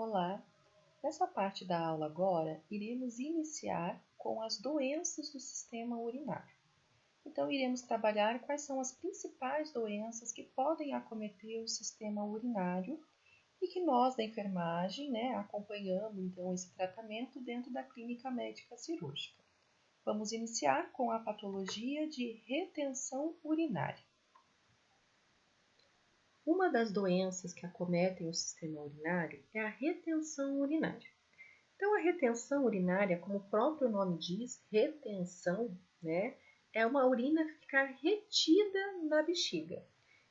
Olá! Nessa parte da aula agora, iremos iniciar com as doenças do sistema urinário. Então, iremos trabalhar quais são as principais doenças que podem acometer o sistema urinário e que nós da enfermagem, acompanhamos então esse tratamento dentro da clínica médica cirúrgica. Vamos iniciar com a patologia de retenção urinária. Uma das doenças que acometem o sistema urinário é a retenção urinária. Então, a retenção urinária, como o próprio nome diz, retenção, é uma urina ficar retida na bexiga.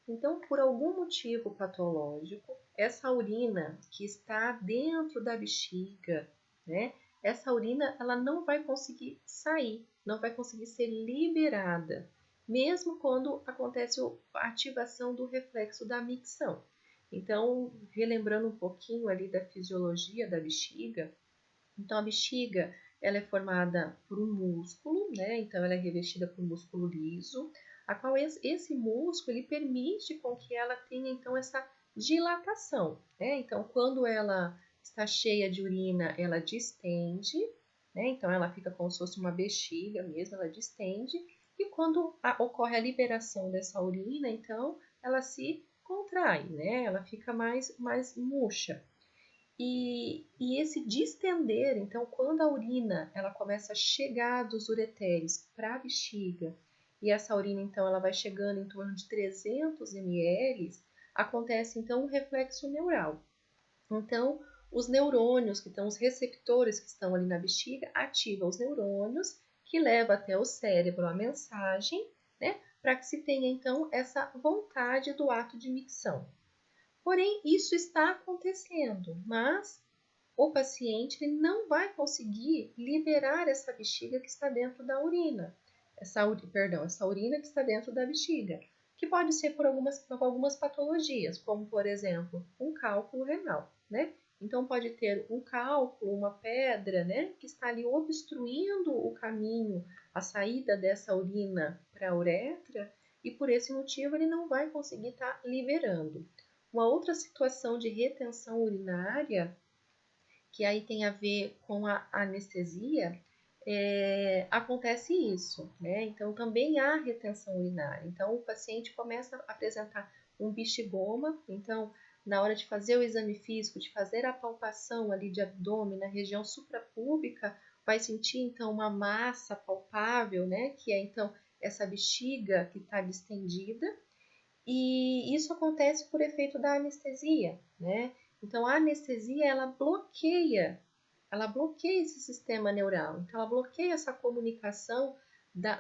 Então, por algum motivo patológico, essa urina que está dentro da bexiga, essa urina ela não vai conseguir sair, não vai conseguir ser liberada, mesmo quando acontece a ativação do reflexo da micção. Então, relembrando um pouquinho ali da fisiologia da bexiga, então a bexiga ela é formada por um músculo, então ela é revestida por um músculo liso, a qual esse músculo ele permite com que ela tenha então essa dilatação, Então quando ela está cheia de urina, ela distende, Então ela fica como se fosse uma bexiga mesmo, ela distende, e quando ocorre a liberação dessa urina, então ela se contrai, Ela fica mais murcha. E esse distender, então, quando a urina ela começa a chegar dos ureteres para a bexiga, e essa urina, então, ela vai chegando em torno de 300 ml, acontece, então, um reflexo neural. Então, os neurônios, que estão os receptores que estão ali na bexiga, ativam os neurônios, que levam até o cérebro a mensagem, para que se tenha, então, essa vontade do ato de micção. Porém, isso está acontecendo, mas o paciente ele não vai conseguir liberar essa bexiga que está dentro da urina. Essa urina que está dentro da bexiga, que pode ser por algumas patologias, como, por exemplo, um cálculo renal, Então, pode ter um cálculo, uma pedra, que está ali obstruindo o caminho, a saída dessa urina para a uretra, e por esse motivo ele não vai conseguir estar liberando. Uma outra situação de retenção urinária, que aí tem a ver com a anestesia, acontece isso, Então, também há retenção urinária. Então, o paciente começa a apresentar um bexigoma, então, na hora de fazer o exame físico, de fazer a palpação ali de abdômen na região suprapúbica, vai sentir, então, uma massa palpável, que é, então, essa bexiga que está distendida, e isso acontece por efeito da anestesia, Então, a anestesia, ela bloqueia esse sistema neural. Então, ela bloqueia essa comunicação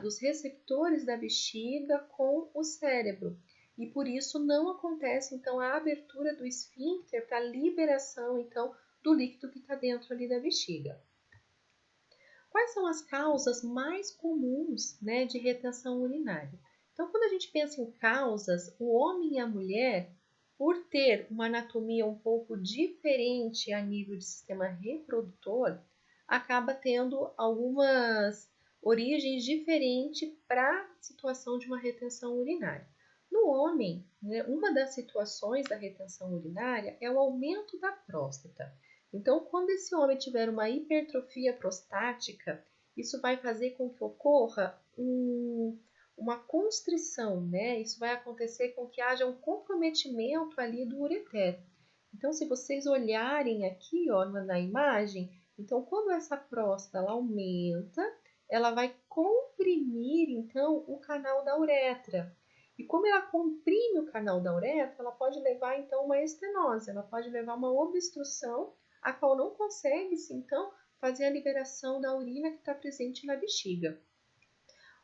dos receptores da bexiga com o cérebro. E por isso não acontece, então, a abertura do esfíncter para a liberação, então, do líquido que está dentro ali da bexiga. Quais são as causas mais comuns, de retenção urinária? Então, quando a gente pensa em causas, o homem e a mulher, por ter uma anatomia um pouco diferente a nível de sistema reprodutor, acaba tendo algumas origens diferentes para a situação de uma retenção urinária. No homem, uma das situações da retenção urinária é o aumento da próstata. Então, quando esse homem tiver uma hipertrofia prostática, isso vai fazer com que ocorra uma constrição, Isso vai acontecer com que haja um comprometimento ali do ureter. Então, se vocês olharem aqui, na imagem, então, quando essa próstata ela aumenta, ela vai comprimir, então, o canal da uretra. E como ela comprime o canal da uretra, ela pode levar, então, uma estenose, ela pode levar uma obstrução, a qual não consegue-se, então, fazer a liberação da urina que está presente na bexiga.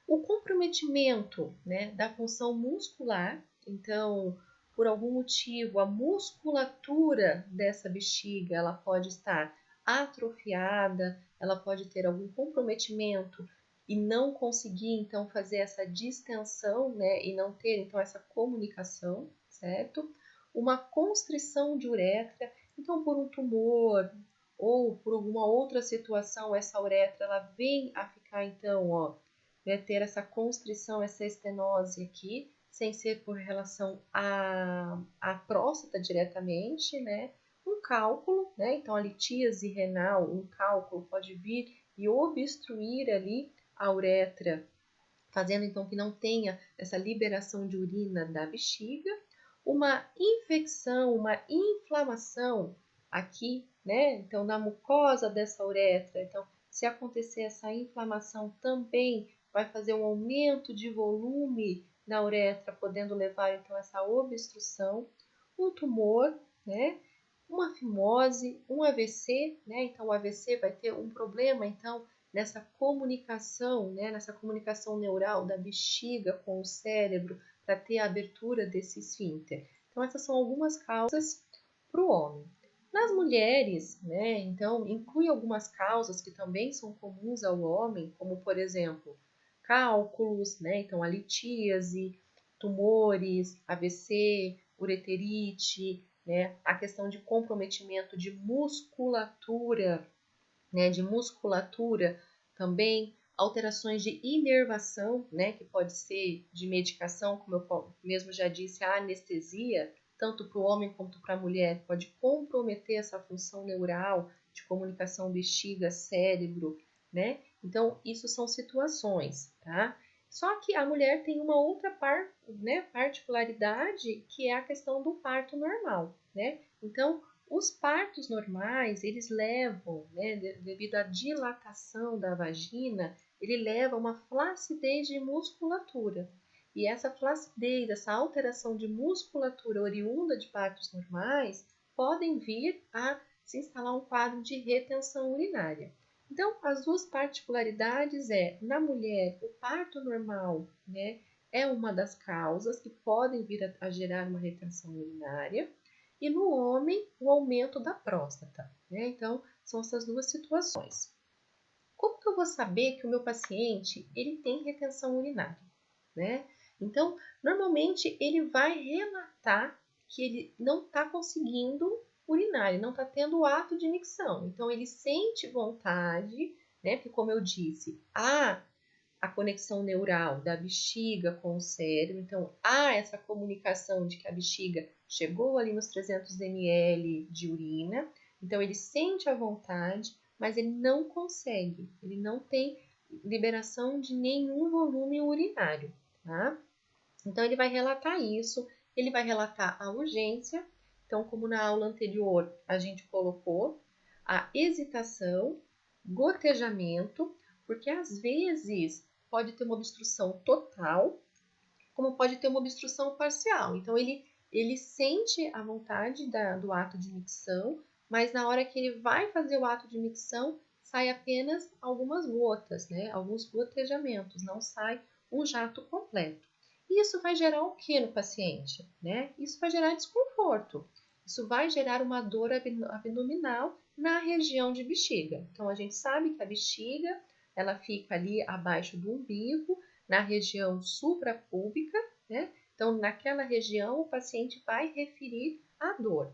O comprometimento, da função muscular, então, por algum motivo, a musculatura dessa bexiga, ela pode estar atrofiada, ela pode ter algum comprometimento e não conseguir, então, fazer essa distensão, e não ter, então, essa comunicação, certo? Uma constrição de uretra, então, por um tumor ou por alguma outra situação, essa uretra, ela vem a ficar, então, ter essa constrição, essa estenose aqui, sem ser por relação à próstata diretamente, um cálculo, né? Então a litíase renal, um cálculo pode vir e obstruir ali a uretra, fazendo então que não tenha essa liberação de urina da bexiga, uma infecção, uma inflamação aqui, né? Então na mucosa dessa uretra, então se acontecer essa inflamação também vai fazer um aumento de volume na uretra, podendo levar então a essa obstrução, um tumor, né? Uma fimose, um AVC, né? Então o AVC vai ter um problema então nessa comunicação, né? Nessa comunicação neural da bexiga com o cérebro para ter a abertura desse esfíncter. Então essas são algumas causas para o homem. Nas mulheres, né? Então inclui algumas causas que também são comuns ao homem, como por exemplo cálculos, né? Então a litíase, tumores, AVC, ureterite, né? A questão de comprometimento de musculatura, né? De musculatura também, alterações de inervação, né? Que pode ser de medicação, como eu mesmo já disse, a anestesia, tanto para o homem quanto para a mulher, pode comprometer essa função neural de comunicação bexiga-cérebro, né? Então, isso são situações, tá? Só que a mulher tem uma outra particularidade, que é a questão do parto normal, né? Então, os partos normais, eles levam, né, devido à dilatação da vagina, ele leva a uma flacidez de musculatura. E essa flacidez, essa alteração de musculatura oriunda de partos normais, podem vir a se instalar um quadro de retenção urinária. Então, as duas particularidades na mulher, o parto normal, né, é uma das causas que podem vir a gerar uma retenção urinária, e no homem, o aumento da próstata, né? Então, são essas duas situações. Como que eu vou saber que o meu paciente ele tem retenção urinária, né? Então, normalmente ele vai relatar que ele não está conseguindo urinar, ele não está tendo o ato de micção. Então, ele sente vontade, né? Porque, como eu disse, há a conexão neural da bexiga com o cérebro. Então, há essa comunicação de que a bexiga chegou ali nos 300 ml de urina. Então, ele sente a vontade, mas ele não consegue. Ele não tem liberação de nenhum volume urinário, tá? Então, ele vai relatar isso. Ele vai relatar a urgência. Então, como na aula anterior a gente colocou, a hesitação, gotejamento, porque às vezes pode ter uma obstrução total, como pode ter uma obstrução parcial. Então, ele sente a vontade do ato de micção, mas na hora que ele vai fazer o ato de micção, sai apenas algumas gotas, né? Alguns gotejamentos, não sai um jato completo. E isso vai gerar o que no paciente, né? Isso vai gerar desconforto. Isso vai gerar uma dor abdominal na região de bexiga. Então, a gente sabe que a bexiga ela fica ali abaixo do umbigo, na região suprapúbica, né? Então, naquela região, o paciente vai referir a dor.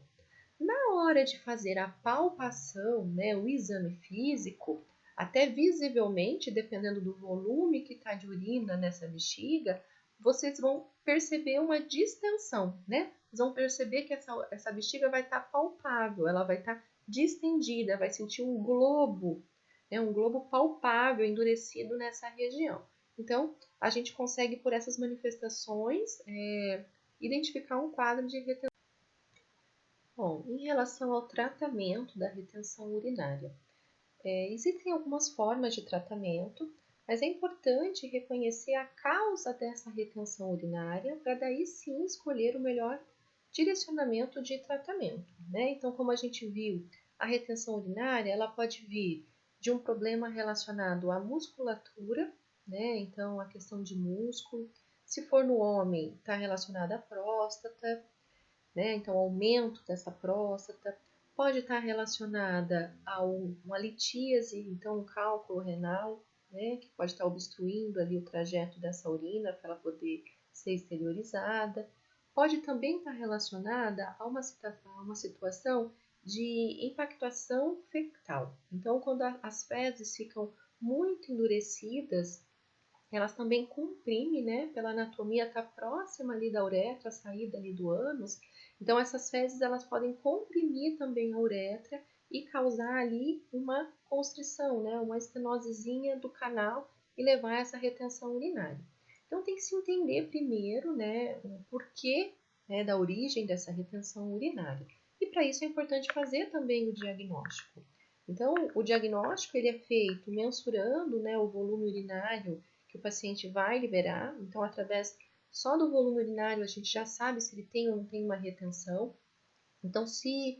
Na hora de fazer a palpação, né, o exame físico, até visivelmente, dependendo do volume que está de urina nessa bexiga, vocês vão perceber uma distensão, né? Vocês vão perceber que essa bexiga vai estar palpável, ela vai estar distendida, vai sentir um globo, né? Um globo palpável, endurecido nessa região. Então, a gente consegue, por essas manifestações, identificar um quadro de retenção. Bom, em relação ao tratamento da retenção urinária, existem algumas formas de tratamento, mas é importante reconhecer a causa dessa retenção urinária para daí sim escolher o melhor direcionamento de tratamento, né? Então, como a gente viu, a retenção urinária ela pode vir de um problema relacionado à musculatura, né? Então, a questão de músculo. Se for no homem, está relacionado à próstata, né? Então, o aumento dessa próstata pode estar relacionada a uma litíase, então um cálculo renal, né? Que pode estar obstruindo ali o trajeto dessa urina para ela poder ser exteriorizada. Pode também estar relacionada a uma situação de impactação fecal. Então, quando as fezes ficam muito endurecidas, elas também comprimem, né? Pela anatomia, está próxima ali da uretra, a saída ali do ânus, Então, essas fezes elas podem comprimir também a uretra e causar ali uma constrição, né? Uma estenosezinha do canal e levar a essa retenção urinária. Então, tem que se entender primeiro, né, o porquê, né, da origem dessa retenção urinária. E para isso é importante fazer também o diagnóstico. Então, o diagnóstico ele é feito mensurando, né, o volume urinário que o paciente vai liberar. Então, através só do volume urinário, a gente já sabe se ele tem ou não tem uma retenção. Então, se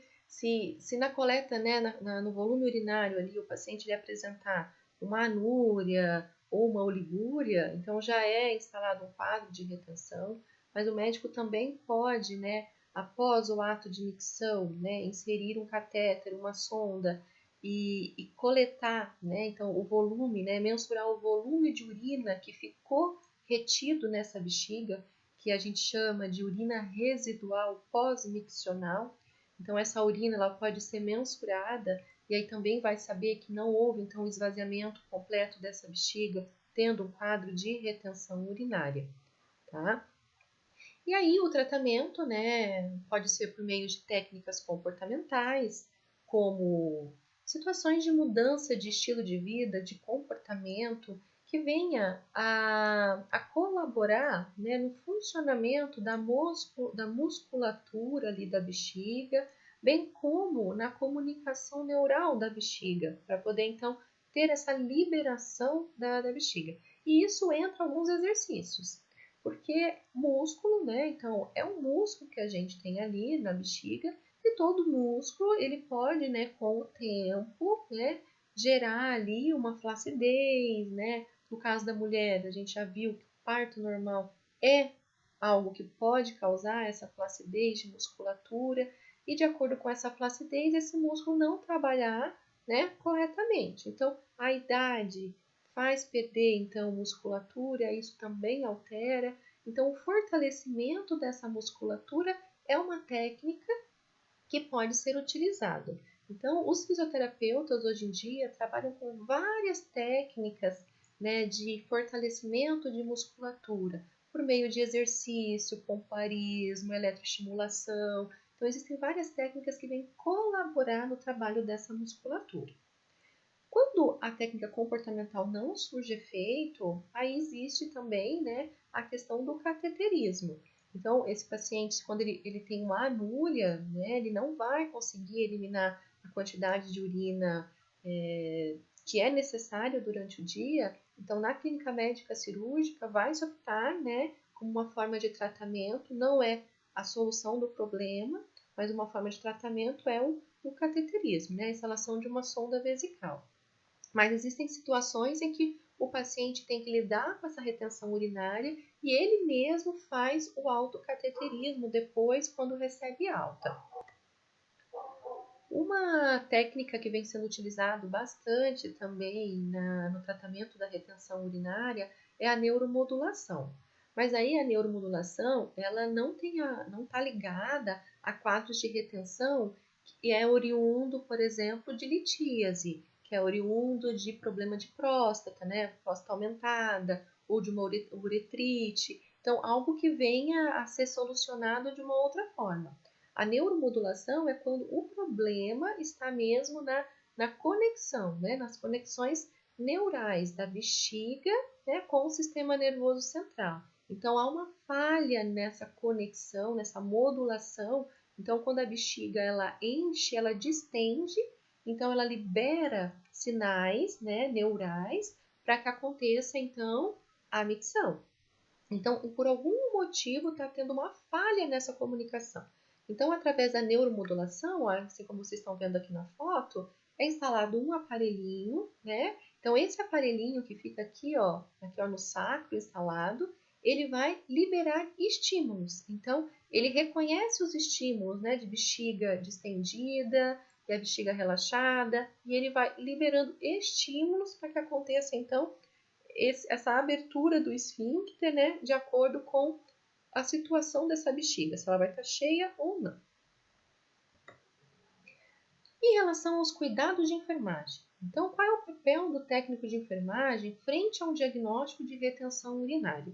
na coleta, né, no volume urinário ali, o paciente ele apresentar uma anúria ou uma oligúria, então já é instalado um quadro de retenção, mas o médico também pode, né, após o ato de micção, né, inserir um catéter, uma sonda e coletar, né, então o volume, né, mensurar o volume de urina que ficou retido nessa bexiga, que a gente chama de urina residual pós-miccional. Então, essa urina ela pode ser mensurada e aí também vai saber que não houve então o esvaziamento completo dessa bexiga, tendo um quadro de retenção urinária, tá? E aí o tratamento, né, pode ser por meio de técnicas comportamentais, como situações de mudança de estilo de vida, de comportamento, que venha a colaborar, né, no funcionamento da musculatura ali da bexiga, bem como na comunicação neural da bexiga, para poder então ter essa liberação da bexiga. E isso entra alguns exercícios, porque músculo, né? Então é um músculo que a gente tem ali na bexiga e todo músculo ele pode, né, com o tempo, né, gerar ali uma flacidez, né? No caso da mulher, a gente já viu que o parto normal é algo que pode causar essa flacidez de musculatura e de acordo com essa flacidez, esse músculo não trabalhar, né, corretamente. Então, a idade faz perder então musculatura, isso também altera. Então, o fortalecimento dessa musculatura é uma técnica que pode ser utilizada. Então, os fisioterapeutas hoje em dia trabalham com várias técnicas, né, de fortalecimento de musculatura, por meio de exercício, pompoarismo, eletroestimulação. Então, existem várias técnicas que vêm colaborar no trabalho dessa musculatura. Quando a técnica comportamental não surge efeito, aí existe também, né, a questão do cateterismo. Então, esse paciente, quando ele tem uma anúria, né, ele não vai conseguir eliminar a quantidade de urina que é necessária durante o dia. Então, na clínica médica cirúrgica, vai se optar, né, como uma forma de tratamento, não é a solução do problema, mas uma forma de tratamento é o cateterismo, né, a instalação de uma sonda vesical. Mas existem situações em que o paciente tem que lidar com essa retenção urinária e ele mesmo faz o autocateterismo depois, quando recebe alta. Uma técnica que vem sendo utilizada bastante também no tratamento da retenção urinária é a neuromodulação. Mas aí a neuromodulação ela não está ligada a quadros de retenção que é oriundo, por exemplo, de litíase, que é oriundo de problema de próstata, né? Próstata aumentada, ou de uma uretrite. Então, algo que venha a ser solucionado de uma outra forma. A neuromodulação é quando o problema está mesmo na conexão, né? Nas conexões neurais da bexiga, né, com o sistema nervoso central. Então, há uma falha nessa conexão, nessa modulação. Então, quando a bexiga ela enche, ela distende, então ela libera sinais, né, neurais para que aconteça, então, a micção. Então, por algum motivo, está tendo uma falha nessa comunicação. Então, através da neuromodulação, assim como vocês estão vendo aqui na foto, é instalado um aparelhinho, né? Então, esse aparelhinho que fica aqui ó no sacro instalado, ele vai liberar estímulos. Então, ele reconhece os estímulos, né, de bexiga distendida, e a bexiga relaxada, e ele vai liberando estímulos para que aconteça, então, essa abertura do esfíncter, né, de acordo com a situação dessa bexiga, se ela vai estar cheia ou não. Em relação aos cuidados de enfermagem, então qual é o papel do técnico de enfermagem frente a um diagnóstico de retenção urinária?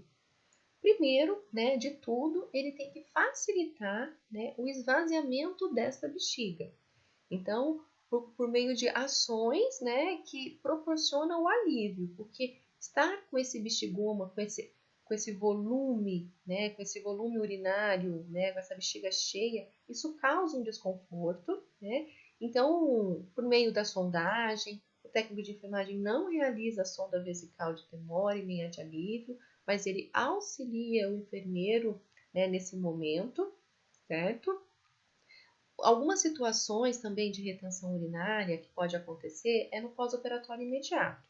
Primeiro, né, de tudo, ele tem que facilitar, né, o esvaziamento dessa bexiga. Então, por meio de ações, né, que proporcionam o alívio, porque estar com esse bexigoma, com esse volume, né, com esse volume urinário, né, com essa bexiga cheia, isso causa um desconforto, né? Então, por meio da sondagem, o técnico de enfermagem não realiza a sonda vesical de Temore nem a de alívio, mas ele auxilia o enfermeiro, né, nesse momento, certo? Algumas situações também de retenção urinária que pode acontecer é no pós-operatório imediato.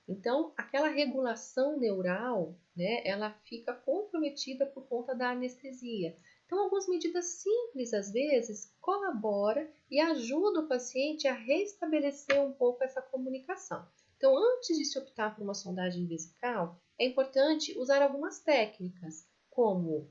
Então, aquela regulação neural, né, ela fica comprometida por conta da anestesia. Então, algumas medidas simples, às vezes, colaboram e ajudam o paciente a restabelecer um pouco essa comunicação. Então, antes de se optar por uma sondagem vesical, é importante usar algumas técnicas, como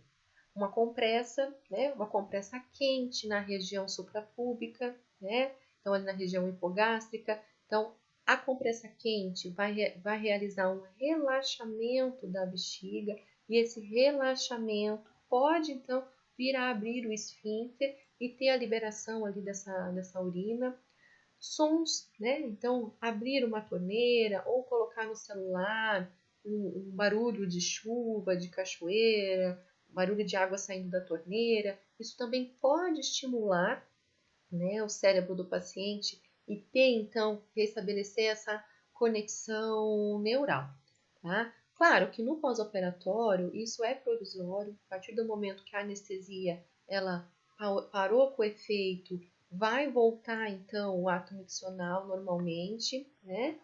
uma compressa, né? Uma compressa quente na região suprapúbica, né? Então, ali na região hipogástrica. Então, a compressa quente vai realizar um relaxamento da bexiga e esse relaxamento pode, então, vir a abrir o esfíncter e ter a liberação ali dessa urina. Sons, né? Então, abrir uma torneira ou colocar no celular um barulho de chuva, de cachoeira, barulho de água saindo da torneira. Isso também pode estimular, né, o cérebro do paciente e ter, então, restabelecer essa conexão neural. Tá? Claro que no pós-operatório isso é provisório, a partir do momento que a anestesia ela parou com o efeito, vai voltar então o ato miccional normalmente, né?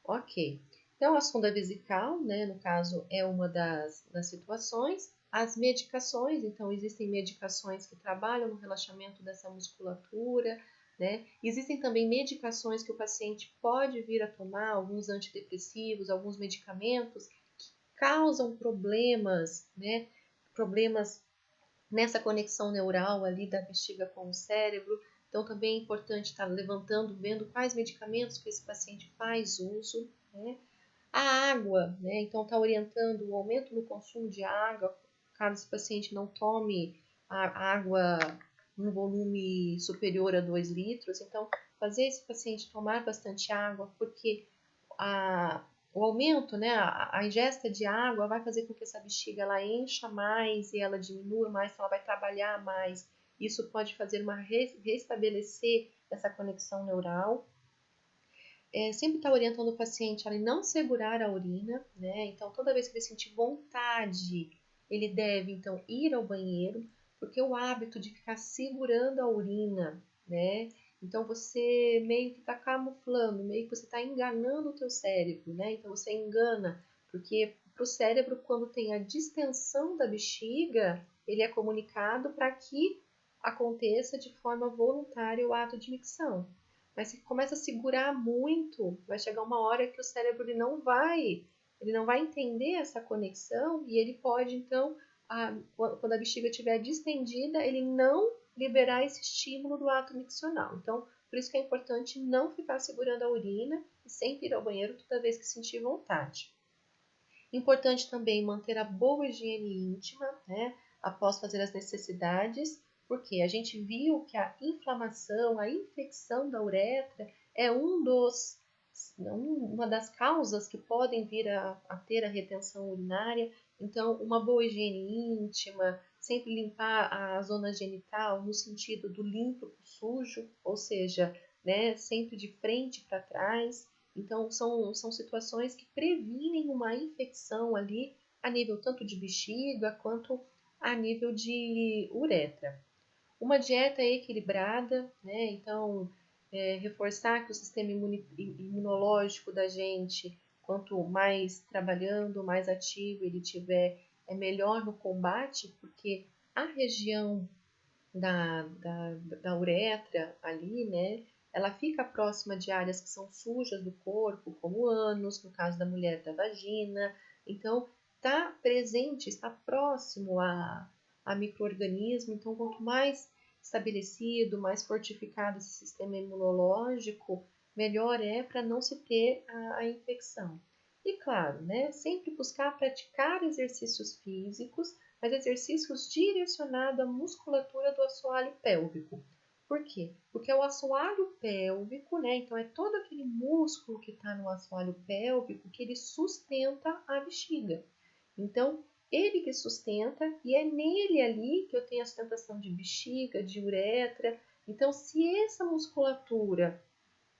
Ok. Então a sonda vesical, né, no caso, é uma das situações. As medicações, então existem medicações que trabalham no relaxamento dessa musculatura, né? Existem também medicações que o paciente pode vir a tomar, alguns antidepressivos, alguns medicamentos que causam problemas, né? Problemas nessa conexão neural ali da bexiga com o cérebro. Então também é importante estar levantando, vendo quais medicamentos que esse paciente faz uso, né? A água, né? Então está orientando o aumento no consumo de água, caso esse paciente não tome a água no volume superior a 2 litros. Então, fazer esse paciente tomar bastante água, porque o aumento, né, a ingesta de água vai fazer com que essa bexiga ela encha mais e ela diminua mais, então ela vai trabalhar mais. Isso pode fazer restabelecer essa conexão neural. Sempre está orientando o paciente a não segurar a urina, né? Então, toda vez que ele sentir vontade, ele deve, então, ir ao banheiro, porque o hábito de ficar segurando a urina, né? Então, você meio que está camuflando, meio que você está enganando o teu cérebro, né? Então, você engana, porque para o cérebro, quando tem a distensão da bexiga, ele é comunicado para que aconteça de forma voluntária o ato de micção. Mas se começa a segurar muito, vai chegar uma hora que o cérebro ele não vai entender essa conexão e ele pode, então, quando a bexiga estiver distendida, ele não liberar esse estímulo do ato miccional. Então, por isso que é importante não ficar segurando a urina e sempre ir ao banheiro toda vez que sentir vontade. Importante também manter a boa higiene íntima, né, após fazer as necessidades, porque a gente viu que a inflamação, a infecção da uretra é uma das causas que podem vir a ter a retenção urinária. Então, uma boa higiene íntima, sempre limpar a zona genital no sentido do limpo para o sujo, ou seja, né, sempre de frente para trás. Então, são situações que previnem uma infecção ali a nível tanto de bexiga quanto a nível de uretra. Uma dieta equilibrada, né? Então, reforçar que o sistema imunológico da gente, quanto mais trabalhando, mais ativo ele tiver, é melhor no combate, porque a região da uretra ali, né? Ela fica próxima de áreas que são sujas do corpo, como o ânus, no caso da mulher, da vagina. Então, está presente, está próximo a micro-organismo. Então, quanto mais estabelecido, mais fortificado esse sistema imunológico, melhor é para não se ter a infecção. E claro, né, sempre buscar praticar exercícios físicos, mas exercícios direcionados à musculatura do assoalho pélvico. Por quê? Porque o assoalho pélvico, né, então é todo aquele músculo que está no assoalho pélvico que ele sustenta a bexiga. Então, ele que sustenta e é nele ali que eu tenho a sustentação de bexiga, de uretra. Então, se essa musculatura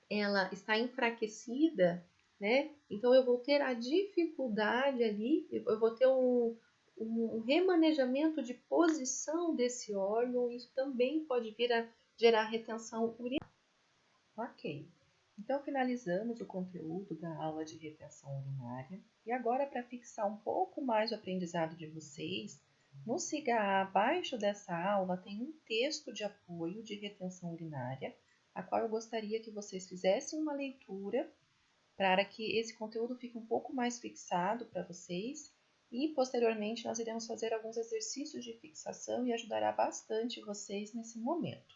ela está enfraquecida, né? Então eu vou ter a dificuldade ali, eu vou ter um remanejamento de posição desse órgão, isso também pode vir a gerar retenção urinária. Ok, então finalizamos o conteúdo da aula de retenção urinária e agora para fixar um pouco mais o aprendizado de vocês, no Siga abaixo dessa aula tem um texto de apoio de retenção urinária, a qual eu gostaria que vocês fizessem uma leitura para que esse conteúdo fique um pouco mais fixado para vocês e posteriormente nós iremos fazer alguns exercícios de fixação e ajudará bastante vocês nesse momento.